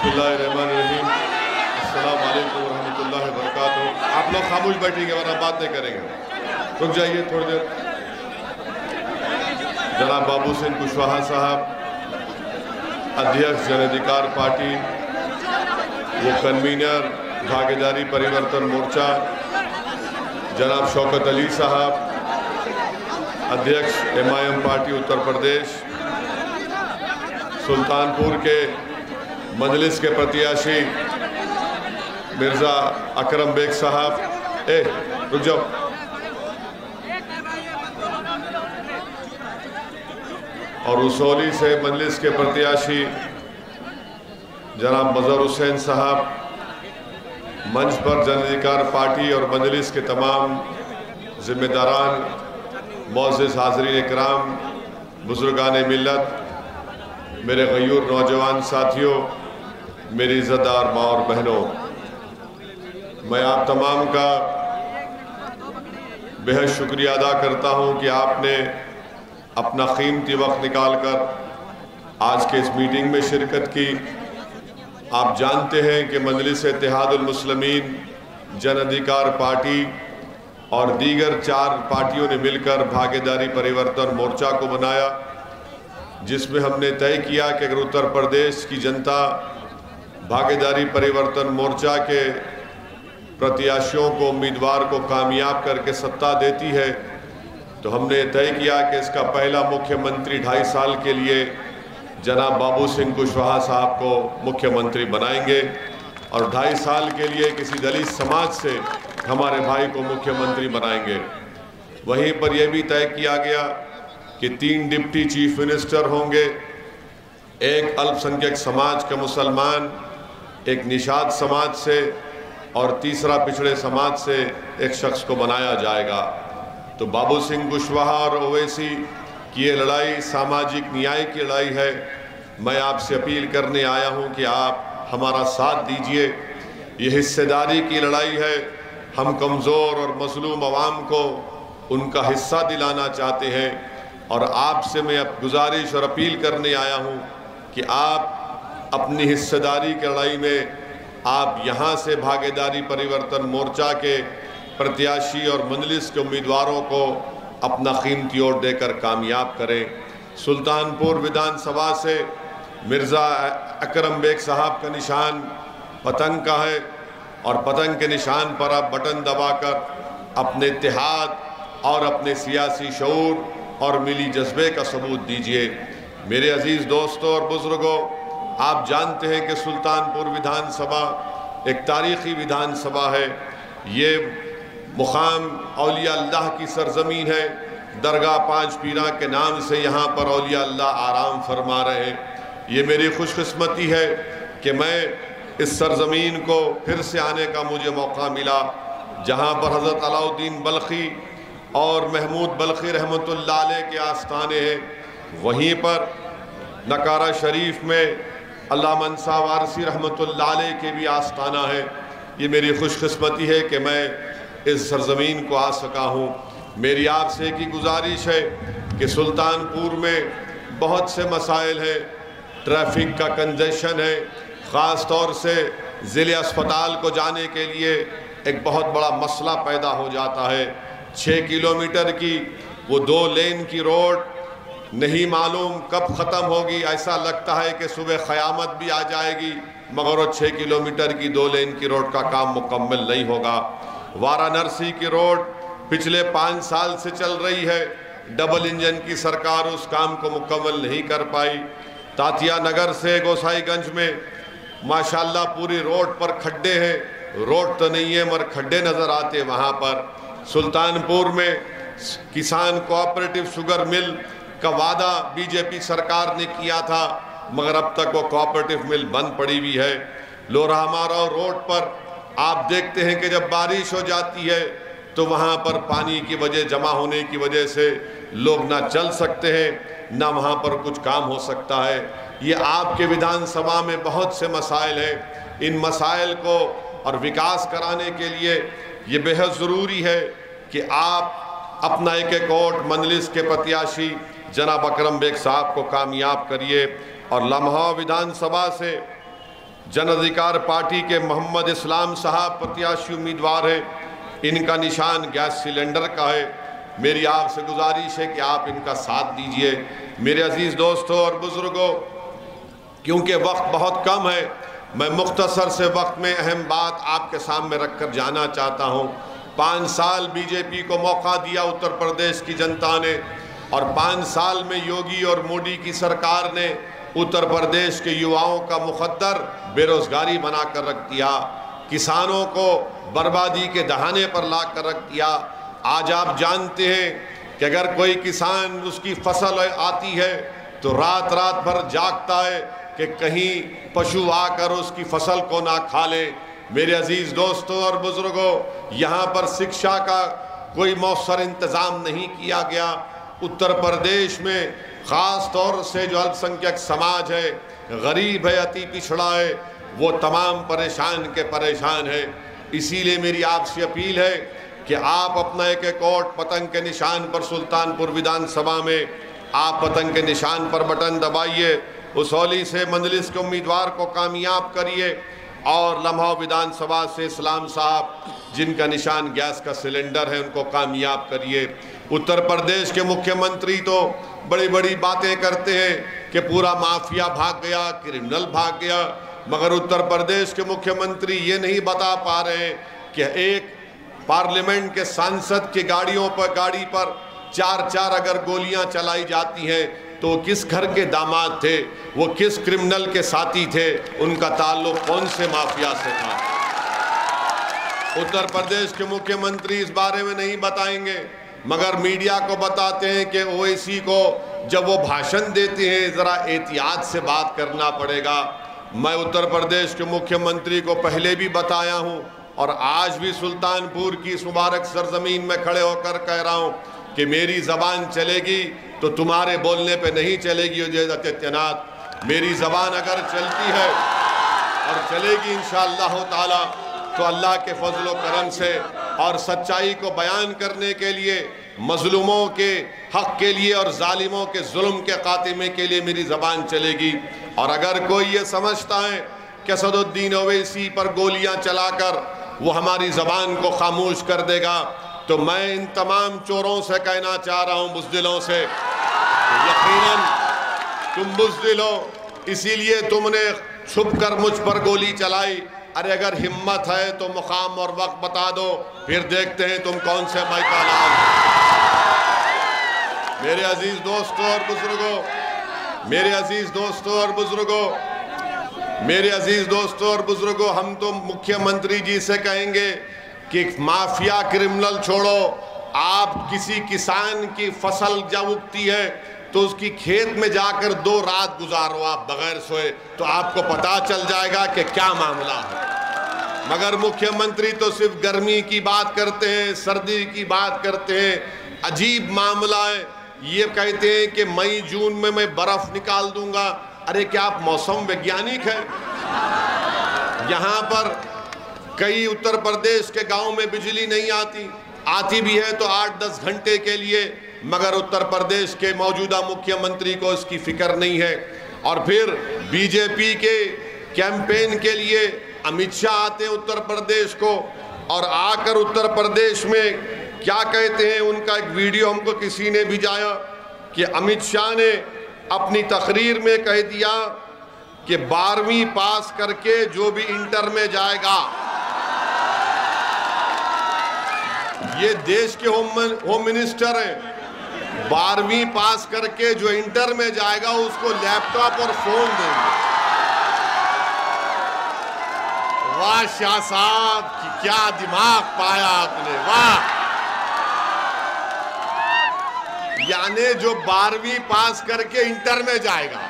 बिस्मिल्लाहिर्रहमानिर्रहीम। अस्सलाम वालेकुम रहमतुल्लाहि व बरकातुहू। आप लोग खामोश बैठेंगे वरना बात नहीं करेंगे। रुक जाइए थोड़ी देर। जनाब बाबू सिंह कुशवाहा साहब, अध्यक्ष जन अधिकार पार्टी, वो कन्वीनर भागीदारी परिवर्तन मोर्चा, जनाब शौकत अली साहब, अध्यक्ष MIM पार्टी उत्तर प्रदेश, सुल्तानपुर के मजलिस के प्रत्याशी मिर्ज़ा अकरम बेग साहब, रुक जाओ, और उसौली से मजलिस के प्रत्याशी जनाब मजहर हुसैन साहब, मंच पर जन अधिकार पार्टी और मजलिस के तमाम जिम्मेदारान, मोअज़्ज़िज़ हाज़रीन इकराम, बुज़ुर्गान मिल्लत, मेरे गयूर नौजवान साथियों, मेरी इज़्ज़तदार माँ और बहनों, मैं आप तमाम का बेहद शुक्रिया अदा करता हूँ कि आपने अपना कीमती वक्त निकालकर आज के इस मीटिंग में शिरकत की। आप जानते हैं कि मजलिस इत्तेहादुल मुस्लिमीन, जन अधिकार पार्टी और दीगर 4 पार्टियों ने मिलकर भागीदारी परिवर्तन मोर्चा को बनाया, जिसमें हमने तय किया कि अगर उत्तर प्रदेश की जनता भागीदारी परिवर्तन मोर्चा के प्रत्याशियों को, उम्मीदवार को कामयाब करके सत्ता देती है, तो हमने तय किया कि इसका पहला मुख्यमंत्री 2.5 साल के लिए जनाब बाबू सिंह कुशवाहा साहब को मुख्यमंत्री बनाएंगे और 2.5 साल के लिए किसी दलित समाज से हमारे भाई को मुख्यमंत्री बनाएंगे। वहीं पर यह भी तय किया गया कि 3 डिप्टी चीफ मिनिस्टर होंगे, एक अल्पसंख्यक समाज का मुसलमान, एक निषाद समाज से और तीसरा पिछड़े समाज से एक शख्स को बनाया जाएगा। तो बाबू सिंह कुशवाहा और ओवैसी की ये लड़ाई सामाजिक न्याय की लड़ाई है। मैं आपसे अपील करने आया हूँ कि आप हमारा साथ दीजिए। ये हिस्सेदारी की लड़ाई है। हम कमज़ोर और मज़लूम अवाम को उनका हिस्सा दिलाना चाहते हैं और आपसे मैं अब गुजारिश और अपील करने आया हूँ कि आप अपनी हिस्सेदारी की लड़ाई में आप यहाँ से भागीदारी परिवर्तन मोर्चा के प्रत्याशी और मजलिस के उम्मीदवारों को अपना कीमती वोट देकर कामयाब करें। सुल्तानपुर विधानसभा से मिर्ज़ा अकरम बेग साहब का निशान पतंग का है और पतंग के निशान पर आप बटन दबाकर अपने इत्तेहाद और अपने सियासी शऊर और मिली जज्बे का सबूत दीजिए। मेरे अजीज़ दोस्तों और बुज़ुर्गों, आप जानते हैं कि सुल्तानपुर विधानसभा एक तारीख़ी विधानसभा है। ये मुकाम औलिया अल्लाह की सरजमीन है। दरगाह 5 पीरा के नाम से यहाँ पर औलिया अल्लाह आराम फरमा रहे हैं। ये मेरी खुशकिस्मती है कि मैं इस सरजमीन को फिर से आने का मुझे मौका मिला, जहाँ पर हज़रत अलाउद्दीन बल्खी और महमूद बल्खी रहमतुल्लाह अलैह के आस्थाने हैं। वहीं पर नकारा शरीफ में अल्लामा मंसा वारसी रहमतुल्लाह अलैह के भी आस्थाना है। ये मेरी खुशकिस्मती है कि मैं इस सरजमीन को आ सका हूँ। मेरी आपसे एक ही गुजारिश है कि सुल्तानपुर में बहुत से मसाइल हैं। ट्रैफिक का कंजेशन है, ख़ास तौर से ज़िले अस्पताल को जाने के लिए एक बहुत बड़ा मसला पैदा हो जाता है। 6 किलोमीटर की वो 2 लेन की रोड नहीं मालूम कब ख़त्म होगी। ऐसा लगता है कि सुबह क़यामत भी आ जाएगी, मगर वो 6 किलोमीटर की 2 लेन की रोड का काम मुकम्मल नहीं होगा। वाराणसी की रोड पिछले 5 साल से चल रही है, डबल इंजन की सरकार उस काम को मुकम्मल नहीं कर पाई। तातिया नगर से गोसाईगंज में माशाल्लाह पूरी रोड पर खड्डे हैं। रोड तो नहीं है मगर खड्डे नज़र आते वहाँ पर। सुल्तानपुर में किसान कोऑपरेटिव शुगर मिल का वादा बीजेपी सरकार ने किया था, मगर अब तक वो कोऑपरेटिव मिल बंद पड़ी हुई है। लोरामारा रोड पर आप देखते हैं कि जब बारिश हो जाती है तो वहाँ पर पानी की वजह जमा होने की वजह से लोग ना चल सकते हैं, ना वहाँ पर कुछ काम हो सकता है। ये आपके विधानसभा में बहुत से मसाइल हैं। इन मसाइल को और विकास कराने के लिए ये बेहद ज़रूरी है कि आप अपना एक वोट मजलिस के प्रत्याशी जनाब अकरम बेग साहब को कामयाब करिए और लम्हा विधानसभा से जन अधिकार पार्टी के मोहम्मद इस्लाम साहब प्रत्याशी उम्मीदवार हैं। इनका निशान गैस सिलेंडर का है। मेरी आपसे गुजारिश है कि आप इनका साथ दीजिए। मेरे अजीज़ दोस्तों और बुज़ुर्गों, क्योंकि वक्त बहुत कम है, मैं मुख्तसर से वक्त में अहम बात आपके सामने रखकर जाना चाहता हूँ। 5 साल बीजेपी को मौका दिया उत्तर प्रदेश की जनता ने, और 5 साल में योगी और मोदी की सरकार ने उत्तर प्रदेश के युवाओं का मुकद्दर बेरोजगारी बना कर रख दिया, किसानों को बर्बादी के दहाने पर ला कर रख दिया। आज आप जानते हैं कि अगर कोई किसान उसकी फसल आती है तो रात रात भर जागता है कि कहीं पशु आकर उसकी फसल को ना खा ले। मेरे अजीज़ दोस्तों और बुज़ुर्गों, यहाँ पर शिक्षा का कोई मौसर इंतज़ाम नहीं किया गया। उत्तर प्रदेश में ख़ास तौर से जो अल्पसंख्यक समाज है, गरीब है, अति पिछड़ा है, वो तमाम परेशान के परेशान है। इसीलिए मेरी आपसे अपील है कि आप अपना एक एक वोट पतंग के निशान पर सुल्तानपुर विधानसभा में आप पतंग के निशान पर बटन दबाइए, उसौली से मंजलिस के उम्मीदवार को कामयाब करिए, और लम्हा विधानसभा से इस्लाम साहब जिनका निशान गैस का सिलेंडर है उनको कामयाब करिए। उत्तर प्रदेश के मुख्यमंत्री तो बड़ी बड़ी बातें करते हैं कि पूरा माफिया भाग गया, क्रिमिनल भाग गया, मगर उत्तर प्रदेश के मुख्यमंत्री ये नहीं बता पा रहे कि एक पार्लियामेंट के सांसद की गाड़ी पर 4 अगर गोलियां चलाई जाती हैं तो किस घर के दामाद थे, वो किस क्रिमिनल के साथी थे, उनका ताल्लुक कौन से माफिया से था। उत्तर प्रदेश के मुख्यमंत्री इस बारे में नहीं बताएंगे, मगर मीडिया को बताते हैं कि ओवैसी को जब वो भाषण देते हैं ज़रा एहतियात से बात करना पड़ेगा। मैं उत्तर प्रदेश के मुख्यमंत्री को पहले भी बताया हूँ और आज भी सुल्तानपुर की इस मुबारक सरजमीन में खड़े होकर कह रहा हूँ कि मेरी ज़बान चलेगी तो तुम्हारे बोलने पे नहीं चलेगी। योगी आदित्यनाथ, मेरी ज़बान अगर चलती है और चलेगी इंशाअल्लाह ताला तो अल्लाह के फजल व करम से और सच्चाई को बयान करने के लिए, मजलूमों के हक के लिए और जालिमों के जुल्म के खात्मे के लिए मेरी ज़बान चलेगी। और अगर कोई ये समझता है कि असदुद्दीन ओवैसी पर गोलियां चलाकर वो हमारी ज़बान को खामोश कर देगा, तो मैं इन तमाम चोरों से कहना चाह रहा हूँ, बुज़दिलों से, यकीनन तुम बुज़दिल हो, इसीलिए तुमने छुप कर मुझ पर गोली चलाई। अरे अगर हिम्मत है तो मुकाम और वक्त बता दो, फिर देखते हैं तुम कौन से मैकालाल। मेरे अजीज दोस्तों और बुजुर्गों, मेरे अजीज दोस्तों और बुजुर्गों, मेरे अजीज दोस्तों और बुजुर्गों, हम तो मुख्यमंत्री जी से कहेंगे कि माफिया क्रिमिनल छोड़ो। आप किसी किसान की फसल जब उगती है तो उसकी खेत में जाकर 2 रात गुजारो आप बगैर सोए, तो आपको पता चल जाएगा कि क्या मामला है। मगर मुख्यमंत्री तो सिर्फ गर्मी की बात करते हैं, सर्दी की बात करते हैं। अजीब मामला है, ये कहते हैं कि मई जून में मैं बर्फ निकाल दूंगा। अरे क्या आप मौसम वैज्ञानिक हैं? यहाँ पर कई उत्तर प्रदेश के गांव में बिजली नहीं आती भी है तो 8-10 घंटे के लिए, मगर उत्तर प्रदेश के मौजूदा मुख्यमंत्री को इसकी फिक्र नहीं है। और फिर बीजेपी के कैंपेन के लिए अमित शाह आते हैं उत्तर प्रदेश को, और आकर उत्तर प्रदेश में क्या कहते हैं, उनका एक वीडियो हमको किसी ने भिजाया कि अमित शाह ने अपनी तकरीर में कह दिया कि 12वीं पास करके जो भी इंटर में जाएगा, ये देश के होम मिनिस्टर हैं, 12वीं पास करके जो इंटर में जाएगा उसको लैपटॉप और फोन देंगे। वाह शाह साहब, क्या दिमाग पाया आपने, वाह। यानी जो 12वीं पास करके इंटर में जाएगा,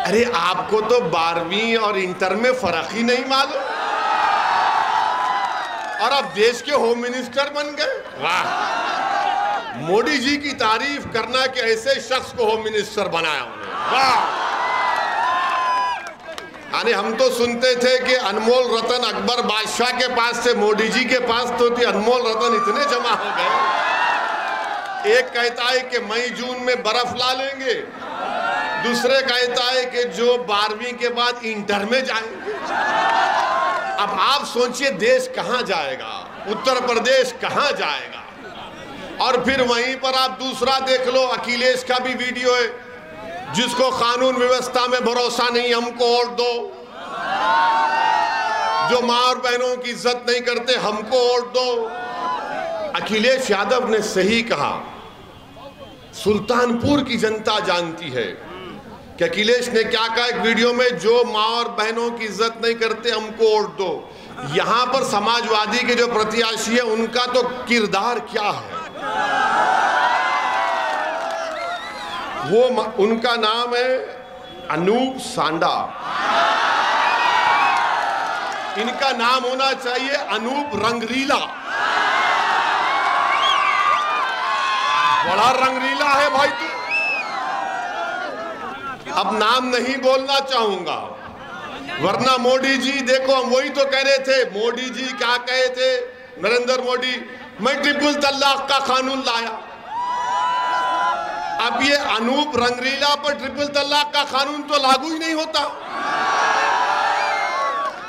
अरे आपको तो 12वीं और इंटर में फर्क ही नहीं मालूम, और अब देश के होम मिनिस्टर बन गए। वाह, मोदी जी की तारीफ करना कि ऐसे शख्स को होम मिनिस्टर बनाया उन्होंने, वाह। यानी हम तो सुनते थे कि अनमोल रतन अकबर बादशाह के पास थे, मोदी जी के पास तो अनमोल रतन इतने जमा हो गए। एक कहता है कि मई जून में बर्फ ला लेंगे, दूसरे कहता है कि जो 12वीं के बाद इंटर में जाएंगे। अब आप सोचिए देश कहां जाएगा, उत्तर प्रदेश कहां जाएगा। और फिर वहीं पर आप दूसरा देख लो, अखिलेश का भी वीडियो है, जिसको कानून व्यवस्था में भरोसा नहीं, हमको वोट दो। जो मां और बहनों की इज्जत नहीं करते, हमको वोट दो। अखिलेश यादव ने सही कहा, सुल्तानपुर की जनता जानती है कि अखिलेश ने क्या कहा एक वीडियो में, जो मां और बहनों की इज्जत नहीं करते हमको वोट दो। यहां पर समाजवादी के जो प्रत्याशी है उनका तो किरदार क्या है, वो उनका नाम है अनूप सांडा। इनका नाम होना चाहिए अनूप रंगरीला। बड़ा रंगरीला है भाई तू। अब नाम नहीं बोलना चाहूंगा, वरना मोदी जी देखो, हम वही तो कह रहे थे। मोदी जी क्या कहे थे, नरेंद्र मोदी, मैं ट्रिपल तलाक का कानून लाया। अब ये अनूप रंगरीला पर ट्रिपल तलाक का कानून तो लागू ही नहीं होता,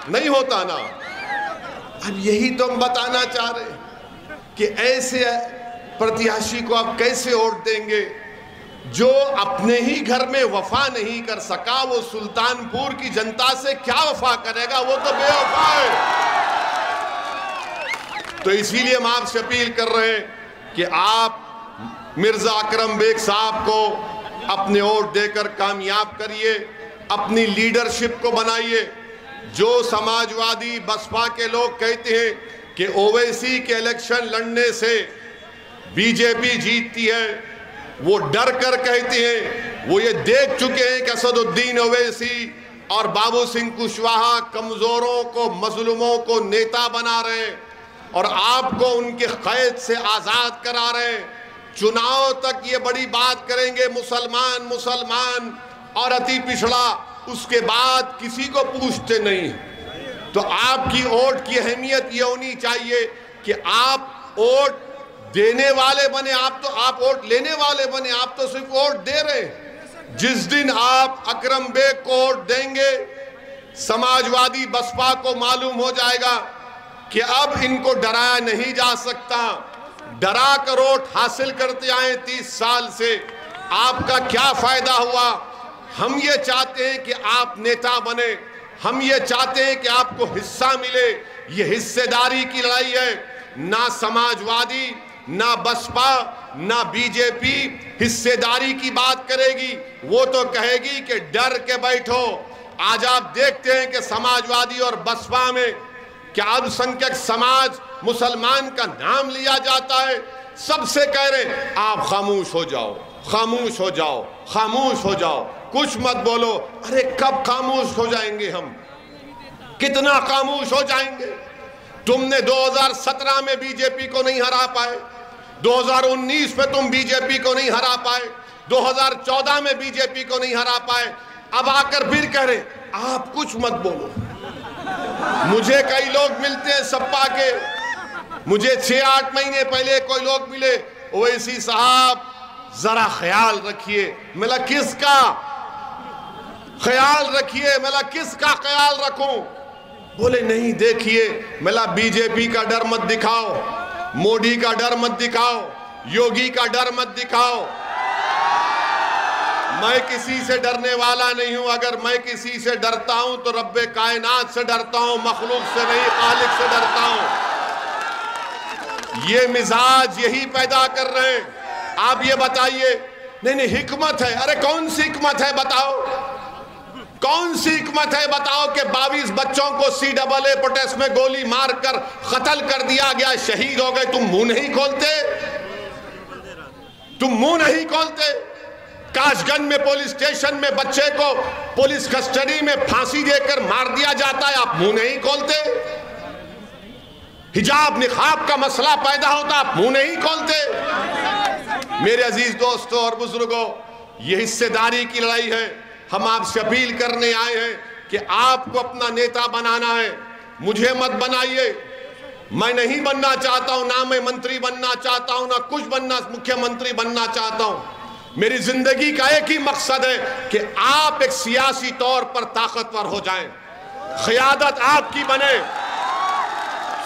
नहीं होता ना। अब यही तो हम बताना चाह रहे हैं कि ऐसे प्रत्याशी को आप कैसे वोट देंगे जो अपने ही घर में वफा नहीं कर सका, वो सुल्तानपुर की जनता से क्या वफा करेगा, वो तो बेवफा है। तो इसीलिए हम आपसे अपील कर रहे हैं कि आप मिर्जा अकरम बेग साहब को अपने वोट देकर कामयाब करिए, अपनी लीडरशिप को बनाइए। जो समाजवादी बसपा के लोग कहते हैं कि ओवैसी के इलेक्शन लड़ने से बीजेपी जीतती है, वो डर कर कहते हैं। वो ये देख चुके हैं कि असदुद्दीन ओवैसी और बाबू सिंह कुशवाहा कमजोरों को, मजलूमों को नेता बना रहे हैं और आपको उनके कैद से आजाद करा रहे हैं। चुनाव तक ये बड़ी बात करेंगे, मुसलमान मुसलमान और अति पिछड़ा, उसके बाद किसी को पूछते नहीं। तो आपकी वोट की अहमियत ये होनी चाहिए कि आप वोट देने वाले बने, आप वोट लेने वाले बने, आप तो सिर्फ वोट दे रहे हैं। जिस दिन आप अकरम बेग को वोट देंगे, समाजवादी बसपा को मालूम हो जाएगा कि अब इनको डराया नहीं जा सकता। डरा कर वोट हासिल करते आए 30 साल से, आपका क्या फायदा हुआ। हम ये चाहते हैं कि आप नेता बने, हम ये चाहते हैं कि आपको हिस्सा मिले। ये हिस्सेदारी की लड़ाई है, ना समाजवादी, ना बसपा, ना बीजेपी हिस्सेदारी की बात करेगी। वो तो कहेगी कि डर के बैठो। आज आप देखते हैं कि समाजवादी और बसपा में क्या अल्पसंख्यक समाज मुसलमान का नाम लिया जाता है, सबसे कह रहे आप खामोश हो जाओ, खामोश हो जाओ, खामोश हो जाओ, कुछ मत बोलो। अरे कब खामोश हो जाएंगे हम, कितना खामोश हो जाएंगे। तुमने 2017 में बीजेपी को नहीं हरा पाए, 2019 में तुम बीजेपी को नहीं हरा पाए, 2014 में बीजेपी को नहीं हरा पाए। अब आकर फिर कह रहे आप कुछ मत बोलो। मुझे कई लोग मिलते हैं सपा के, मुझे 6-8 महीने पहले कोई लोग मिले, ओवैसी साहब जरा ख्याल रखिए। मेरा किसका ख्याल रखिए, मेरा किसका ख्याल रखूं। बोले नहीं देखिए, मेरा बीजेपी का डर मत दिखाओ, मोदी का डर मत दिखाओ, योगी का डर मत दिखाओ। मैं किसी से डरने वाला नहीं हूं। अगर मैं किसी से डरता हूं तो रब्बे कायनात से डरता हूं, मखलूक से नहीं, खालिक से डरता हूं। ये मिजाज यही पैदा कर रहे हैं। आप ये बताइए, नहीं हिकमत है। अरे कौन सी हिकमत है बताओ, कौन सी हिकमत है बताओ कि 22 बच्चों को CAA प्रोटेस्ट में गोली मारकर कत्ल कर दिया गया, शहीद हो गए। तुम मुंह नहीं खोलते, तुम मुंह नहीं खोलते। काशगंज में पुलिस स्टेशन में बच्चे को पुलिस कस्टडी में फांसी देकर मार दिया जाता है, आप मुंह नहीं खोलते। हिजाब निकाब का मसला पैदा होता, आप मुंह नहीं खोलते। मेरे अजीज दोस्तों और बुजुर्गों, ये हिस्सेदारी की लड़ाई है। हम आपसे अपील करने आए हैं कि आपको अपना नेता बनाना है। मुझे मत बनाइए, मैं नहीं बनना चाहता हूं, ना मैं मंत्री बनना चाहता हूं, ना कुछ बनना, मुख्यमंत्री बनना चाहता हूं। मेरी जिंदगी का एक ही मकसद है कि आप एक सियासी तौर पर ताकतवर हो जाएं, क़यादत आपकी बने।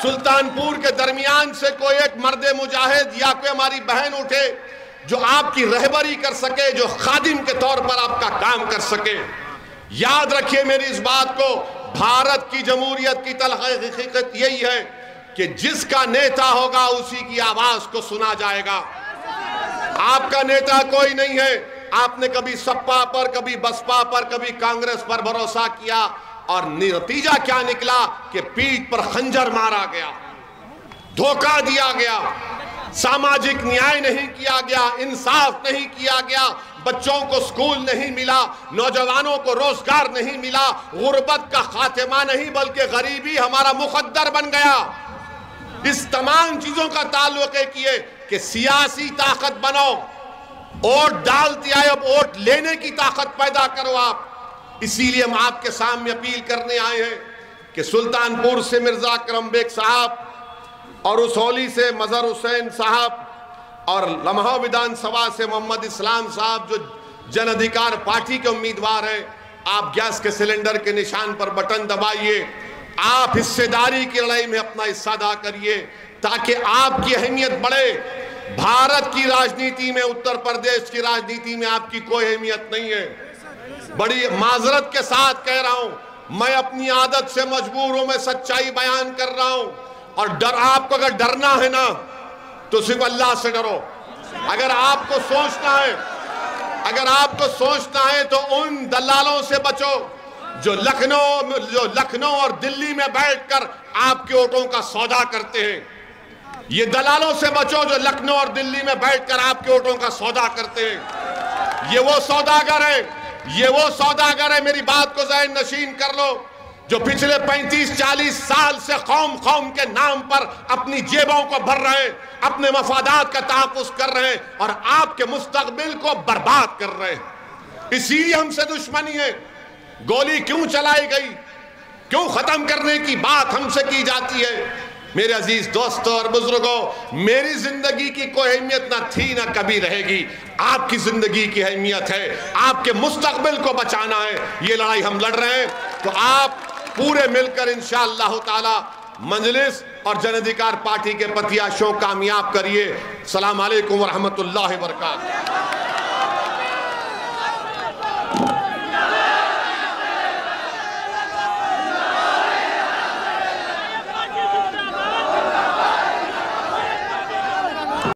सुल्तानपुर के दरमियान से कोई एक मर्द मुजाहिद या कोई हमारी बहन उठे जो आपकी रहबरी कर सके, जो खादिम के तौर पर आपका काम कर सके। याद रखिए मेरी इस बात को, भारत की जमहूरियत की हकीकत यही है कि जिसका नेता होगा उसी की आवाज को सुना जाएगा। आपका नेता कोई नहीं है। आपने कभी सपा पर, कभी बसपा पर, कभी कांग्रेस पर भरोसा किया और नतीजा क्या निकला कि पीठ पर खंजर मारा गया, धोखा दिया गया, सामाजिक न्याय नहीं किया गया, इंसाफ नहीं किया गया, बच्चों को स्कूल नहीं मिला, नौजवानों को रोजगार नहीं मिला, गुर्बत का खात्मा नहीं बल्कि गरीबी हमारा मुकद्दर बन गया। इस तमाम चीजों का ताल्लुक है कि कि सियासी ताकत बनो, वोट डालते आए, अब वोट लेने की ताकत पैदा करो आप। इसीलिए हम आपके सामने अपील करने आए हैं कि सुल्तानपुर से मिर्जा करम बेग साहब और उसौली से मजहर हुसैन साहब और लम्हा विधानसभा से मोहम्मद इस्लाम साहब जो जन अधिकार पार्टी के उम्मीदवार हैं, आप गैस के सिलेंडर के निशान पर बटन दबाइए। आप हिस्सेदारी की लड़ाई में अपना हिस्सा अदा करिए ताकि आपकी अहमियत बढ़े। भारत की राजनीति में, उत्तर प्रदेश की राजनीति में आपकी कोई अहमियत नहीं है। बड़ी माजरत के साथ कह रहा हूं, मैं अपनी आदत से मजबूर हूं, मैं सच्चाई बयान कर रहा हूं। और डर, आपको अगर डरना है ना तो सिर्फ अल्लाह से डरो। अगर आपको सोचना है तो उन दलालों से बचो जो लखनऊ और दिल्ली में बैठकर आपके वोटों का सौदा करते हैं। ये दलालों से बचो जो लखनऊ और दिल्ली में बैठकर आपके वोटों का सौदा करते हैं। ये वो सौदागर है, मेरी बात को ज़हन नशीन कर लो, जो पिछले 35-40 साल से कौम के नाम पर अपनी जेबों को भर रहे हैं, अपने मफादात का तहफ़्फ़ुज़ कर रहे हैं और आपके मुस्तक़बिल को बर्बाद कर रहे हैं। इसीलिए हमसे दुश्मनी है। गोली क्यों चलाई गई, क्यों खत्म करने की बात हमसे की जाती है। मेरे अजीज दोस्तों और बुजुर्गों, मेरी जिंदगी की कोई अहमियत ना थी ना कभी रहेगी। आपकी जिंदगी की अहमियत है, आपके मुस्तक़बिल को बचाना है। ये लड़ाई हम लड़ रहे हैं, तो आप पूरे मिलकर इंशाअल्लाह ताला मजलिस और जन अधिकार पार्टी के प्रत्याशियों कामयाब करिए। अस्सलाम वालेकुम व रहमतुल्लाहि व बरकातहू।